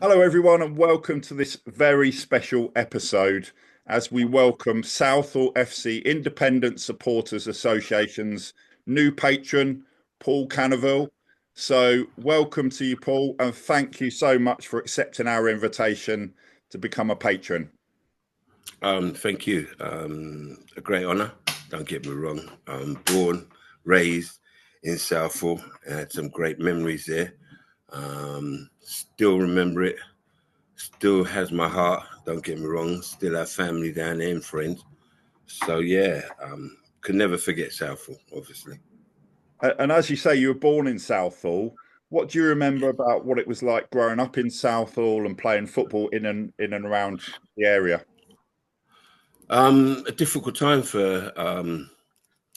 Hello, everyone, and welcome to this very special episode as we welcome Southall FC Independent Supporters Association's new patron, Paul Canoville. So, welcome to you, Paul, and thank you so much for accepting our invitation to become a patron. Thank you. A great honour. Don't get me wrong. Born, raised in Southall. I had some great memories there. Still remember it. Still has my heart. Don't get me wrong. Still have family down there and friends. So yeah, could never forget Southall, obviously. And as you say, you were born in Southall. What do you remember about what it was like growing up in Southall and playing football in and around the area? A difficult time for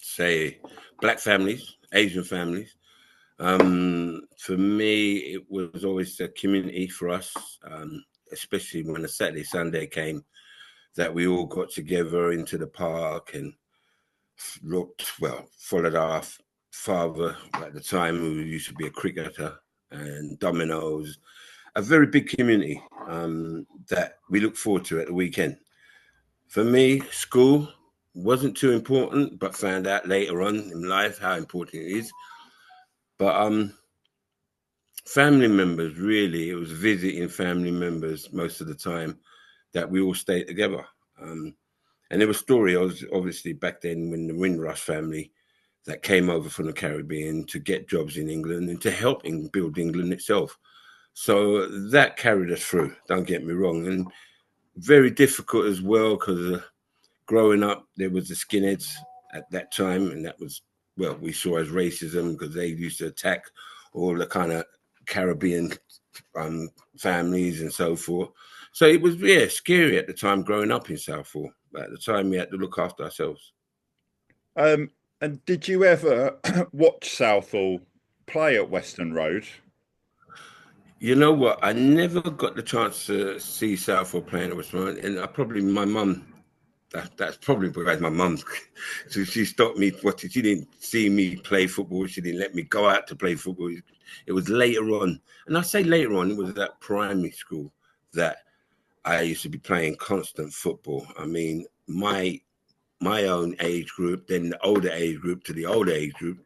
say black families, Asian families. For me, it was always a community for us, especially when a Saturday, Sunday came, that we all got together into the park and followed our father at the time, who used to be a cricketer, and dominoes. A very big community that we look forward to at the weekend. For me, school wasn't too important, but found out later on in life how important it is. But family members, really, it was visiting family members most of the time that we all stayed together. And there was story, obviously, back then when the Windrush family that came over from the Caribbean to get jobs in England and to help build England itself. So that carried us through, don't get me wrong. And very difficult as well, because growing up, there was the skinheads at that time, and that was, well, we saw as racism because they used to attack all the kind of Caribbean families and so forth. So it was, yeah, scary at the time growing up in Southall. But at the time, we had to look after ourselves. And did you ever watch Southall play at Western Road? You know what? I never got the chance to see Southall playing at Western Road, and my mum. That's probably because my mum, so she stopped me watching. She didn't see me play football. She didn't let me go out to play football. It was later on, and I say later on, it was at primary school that I used to be playing constant football. I mean, my own age group, then the older age group to the older age group.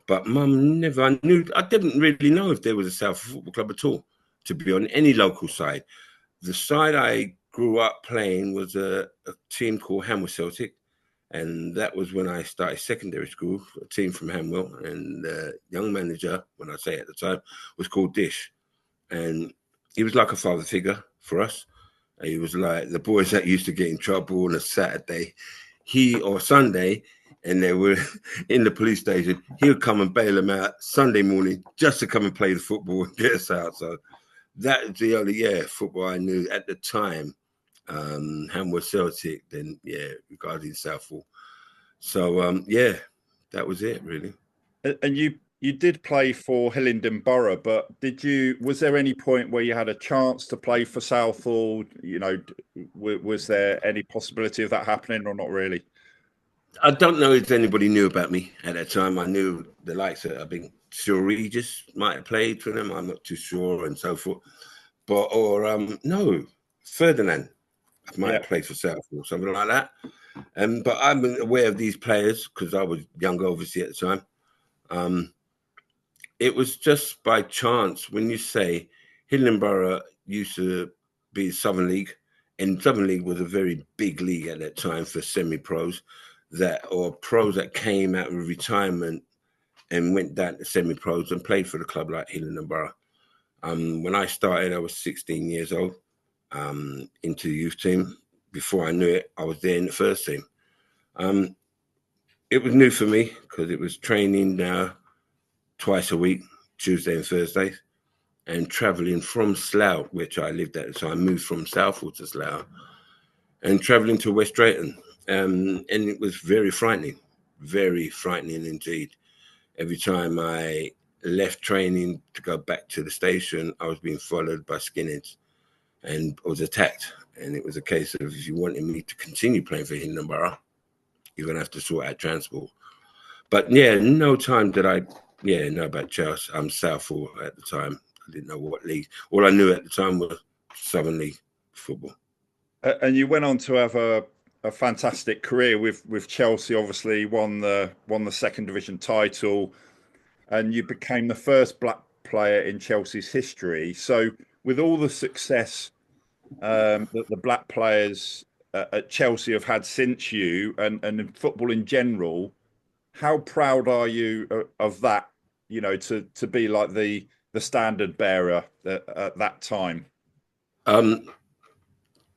But mum never knew. I didn't really know if there was a Southall Football Club at all, to be on any local side. The side I grew up playing was a team called Hamwell Celtic, and that was when I started secondary school, a team from Hamwell, and the young manager, when I say at the time, was called Dish, and he was like a father figure for us. He was like the boys that used to get in trouble on a Saturday, or Sunday, and they were in the police station. He would come and bail them out Sunday morning just to come and play the football and get us out. So that's the only football I knew at the time. Hamwell Celtic, then regarding Southall. So that was it really. And you did play for Hillingdon Borough, but was there any point where you had a chance to play for Southall? You know, was there any possibility of that happening or not really? I don't know if anybody knew about me at that time. I knew the likes of, I think, Sir Regis might have played for them. I'm not too sure and so forth. But, no, Ferdinand might have played for Southall or something like that. But I'm aware of these players because I was younger, obviously, at the time. It was just by chance. When you say Hillingdon Borough used to be Southern League, and Southern League was a very big league at that time for semi-pros or pros that came out of retirement and went down to semi-pros and played for the club like Hillingdon Borough. When I started, I was 16 years old, into the youth team. Before I knew it, I was there in the first team. It was new for me because it was training twice a week, Tuesday and Thursdays, and traveling from Slough, which I lived at. So I moved from Southall to Slough and traveling to West Drayton. And it was very frightening indeed. Every time I left training to go back to the station, I was being followed by skinheads and I was attacked. And it was a case of, if you wanted me to continue playing for Hillingdon Borough, you're going to have to sort out transport. But no time did I know about Chelsea. Southall at the time. I didn't know what league. All I knew at the time was Southern League football. And you went on to have a fantastic career with Chelsea. Obviously, won the second division title, and you became the first black player in Chelsea's history. So, with all the success that the black players at Chelsea have had since you, and in football in general, how proud are you of that? You know, to be like the standard bearer at that time.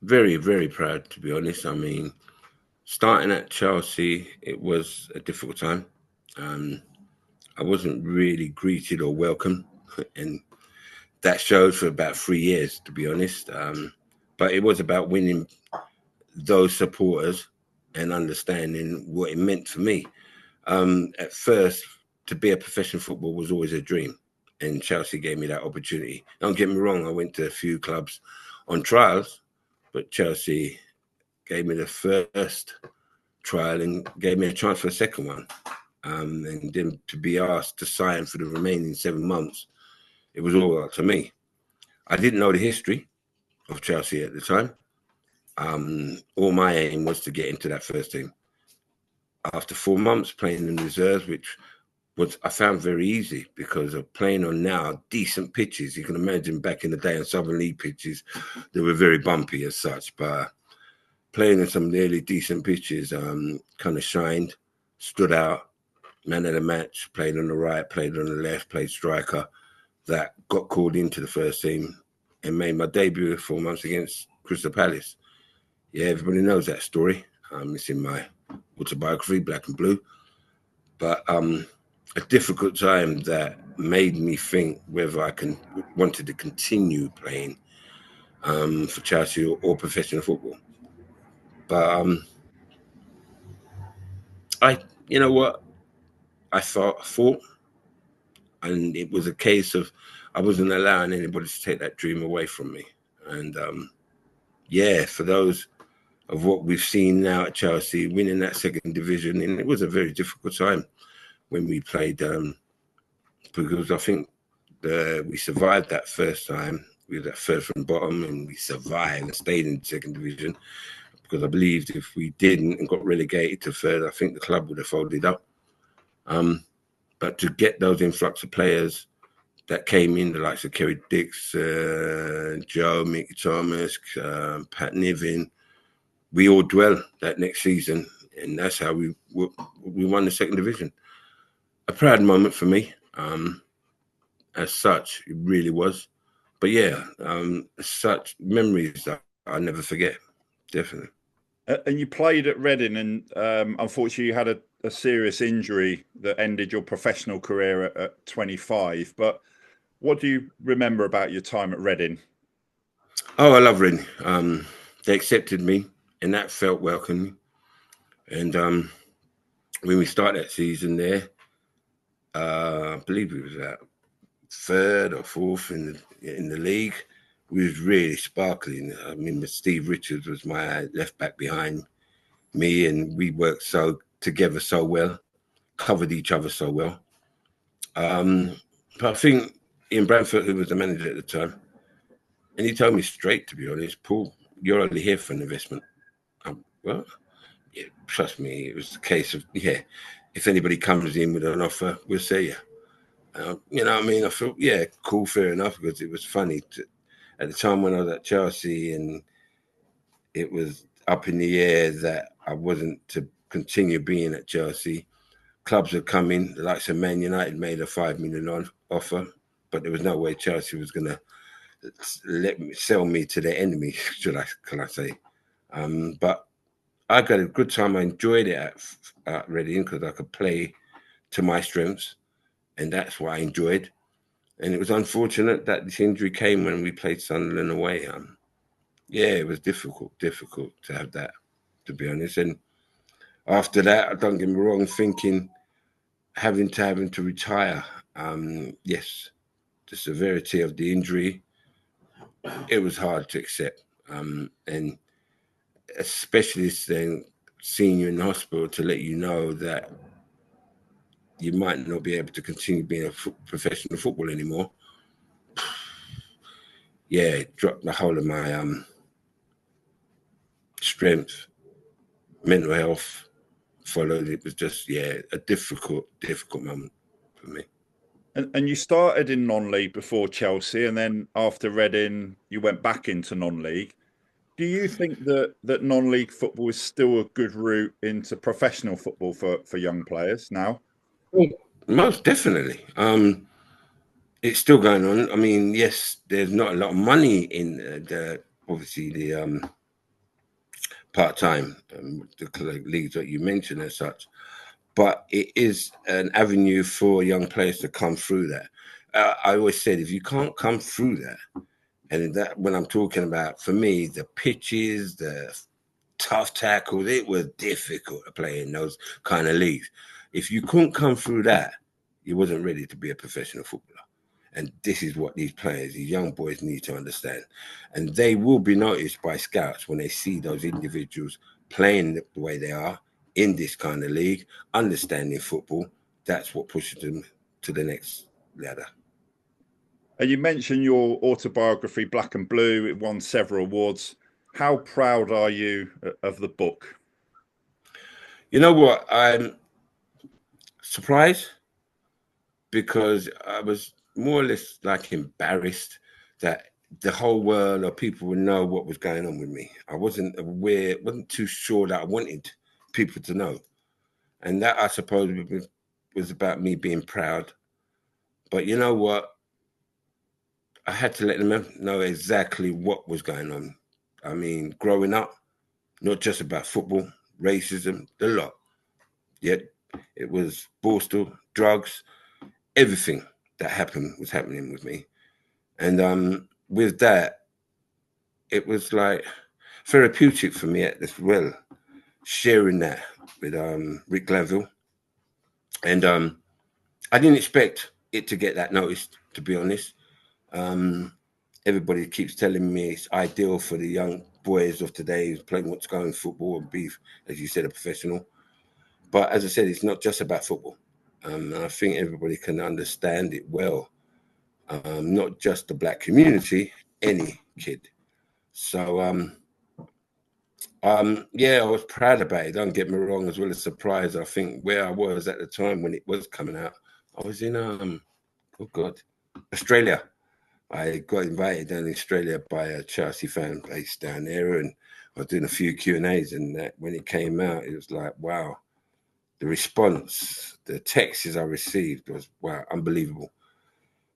Very, very proud, to be honest. I mean, starting at Chelsea, it was a difficult time. I wasn't really greeted or welcomed, and that showed for about 3 years, to be honest. But it was about winning those supporters and understanding what it meant for me. At first, to be a professional footballer was always a dream, and Chelsea gave me that opportunity. Don't get me wrong, I went to a few clubs on trials, but Chelsea gave me the first trial and gave me a chance for a second one. And then to be asked to sign for the remaining 7 months, it was all up to me. I didn't know the history of Chelsea at the time. All my aim was to get into that first team. After 4 months playing in reserves, which was I found very easy because of playing on now decent pitches. You can imagine back in the day on Southern League pitches, they were very bumpy as such. But playing on some really decent pitches, kind of shined, stood out. Man of the match, played on the right, played on the left, played striker. That got called into the first team and made my debut 4 months against Crystal Palace. Yeah, everybody knows that story. It's in my autobiography, Black and Blue. But a difficult time that made me think whether I wanted to continue playing for Chelsea or professional football. But you know what? I thought, and it was a case of I wasn't allowing anybody to take that dream away from me. And yeah, for those of what we've seen now at Chelsea, winning that second division, and it was a very difficult time when we played, because I think we survived that first time. We were that third from bottom, and we survived and stayed in the second division. Because I believed if we didn't and got relegated to third, I think the club would have folded up. But to get those influx of players that came in, the likes of Kerry Dix, Joe, Mickey Thomas, Pat Niven, we all dwell that next season, and that's how we won the second division. A proud moment for me, as such, it really was. But yeah, such memories that I never forget, definitely. And you played at Reading, and unfortunately, you had a serious injury that ended your professional career at 25. But what do you remember about your time at Reading? Oh, I love Reading. They accepted me, and that felt welcoming. And when we started that season there, I believe we was at third or fourth in the league. We was really sparkling. I mean, Steve Richards was my left back behind me, and we worked together so well, covered each other so well. But I think Ian Bradford, who was the manager at the time, and he told me straight, to be honest, Paul, you're only here for an investment. Well, yeah, trust me, it was the case of, yeah, if anybody comes in with an offer, we'll see you. You know what I mean? I thought, yeah, cool, fair enough, because it was funny. At the time when I was at Chelsea, and it was up in the air that I wasn't to continue being at Chelsea, clubs would come in, the likes of Man United made a $5 million offer, but there was no way Chelsea was going to sell me to their enemy, can I say. But I got a good time. I enjoyed it at Reading because I could play to my strengths, and that's what I enjoyed. And it was unfortunate that this injury came when we played Sunderland away. Yeah, it was difficult to have that, to be honest. And after that, don't get me wrong, thinking having to retire. Yes, the severity of the injury, it was hard to accept. And especially then seeing you in the hospital to let you know that you might not be able to continue being a professional footballer anymore. yeah, it dropped the whole of my strength, mental health followed. It was just, yeah, a difficult moment for me. And you started in non-league before Chelsea, and then after Reading, you went back into non-league. Do you think that non-league football is still a good route into professional football for young players now? Well, most definitely. It's still going on. I mean, yes, there's not a lot of money in the obviously the part-time the leagues that you mentioned as such, but it is an avenue for young players to come through that. I always said, if you can't come through that, and that when I'm talking about, for me, the pitches, the tough tackles, it was difficult to play in those kind of leagues. If you couldn't come through that, you wasn't ready to be a professional footballer. And this is what these players, these young boys, need to understand. And they will be noticed by scouts when they see those individuals playing the way they are in this kind of league, understanding football. That's what pushes them to the next ladder. And you mentioned your autobiography, Black and Blue. It won several awards. How proud are you of the book? You know what? I'm surprised because I was more or less like embarrassed that the whole world or people would know what was going on with me. I wasn't aware, wasn't too sure that I wanted people to know. And that, I suppose, was about me being proud. But you know what? I had to let them know exactly what was going on. I mean, growing up, not just about football, racism, the lot. Yet it was Borstal, drugs, everything that happened was happening with me. And with that, it was like therapeutic for me as well, sharing that with Rick Glanville. And I didn't expect it to get that noticed, to be honest. Everybody keeps telling me it's ideal for the young boys of today who's playing what's going football and be, as you said, a professional. But as I said, it's not just about football. And I think everybody can understand it well. Not just the black community, any kid. So yeah, I was proud about it. Don't get me wrong, as well as surprised. I think where I was at the time when it was coming out, I was in oh God, Australia. I got invited down in Australia by a Chelsea fan based down there, and I was doing a few Q&As. And that when it came out, it was like, wow, the response, the texts I received was wow, unbelievable.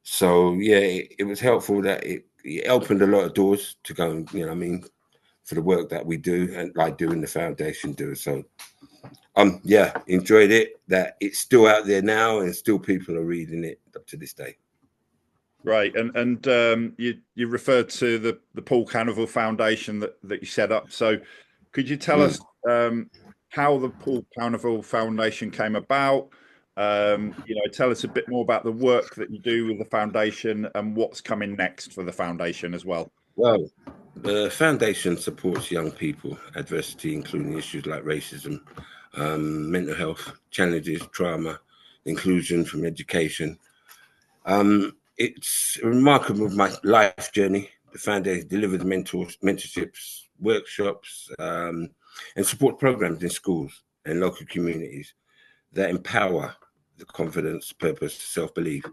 So yeah, it was helpful that it opened a lot of doors to go and, you know, I mean, for the work that we do and I do in the foundation do. So yeah, enjoyed it. That it's still out there now and still people are reading it up to this day. Right, and you referred to the Paul Canoville Foundation that you set up. So, could you tell us how the Paul Canoville Foundation came about? Tell us a bit more about the work that you do with the foundation and what's coming next for the foundation as well. Well, the foundation supports young people, adversity, including issues like racism, mental health challenges, trauma, inclusion from education. It's remarkable my life journey. The foundation delivers mentorships, workshops, and support programs in schools and local communities that empower the confidence, purpose, self-belief.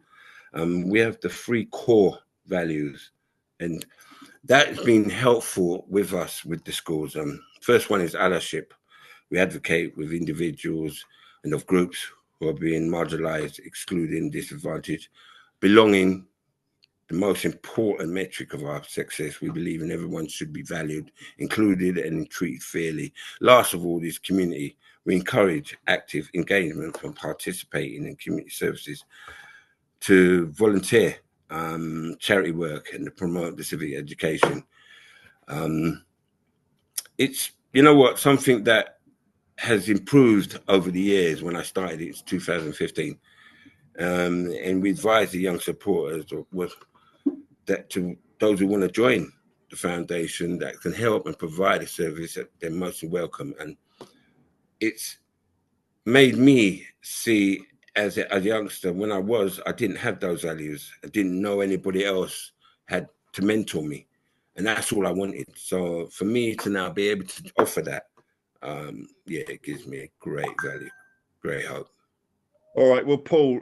We have the three core values, and that's been helpful with us with the schools. First one is allyship. We advocate with individuals and of groups who are being marginalized, excluded, disadvantaged. Belonging, the most important metric of our success. We believe in everyone should be valued, included, and treated fairly. Last of all is community. We encourage active engagement from participating in community services to volunteer, charity work, and to promote the civic education. It's, you know what, something that has improved over the years. When I started, it's 2015. And we advise the young supporters that to those who want to join the foundation that can help and provide a service that they're most welcome. And it's made me see as a youngster when I didn't have those values. I didn't know anybody else had to mentor me, and that's all I wanted. So for me to now be able to offer that, yeah, it gives me a great value, great hope. All right. Well, Paul,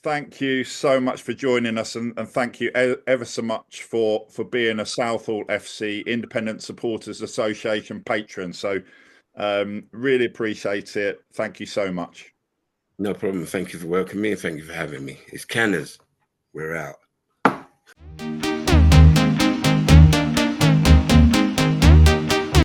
thank you so much for joining us, and thank you ever so much for being a Southall FC Independent Supporters Association patron. So really appreciate it. Thank you so much. No problem. Thank you for welcoming me, and thank you for having me. It's Canners. We're out.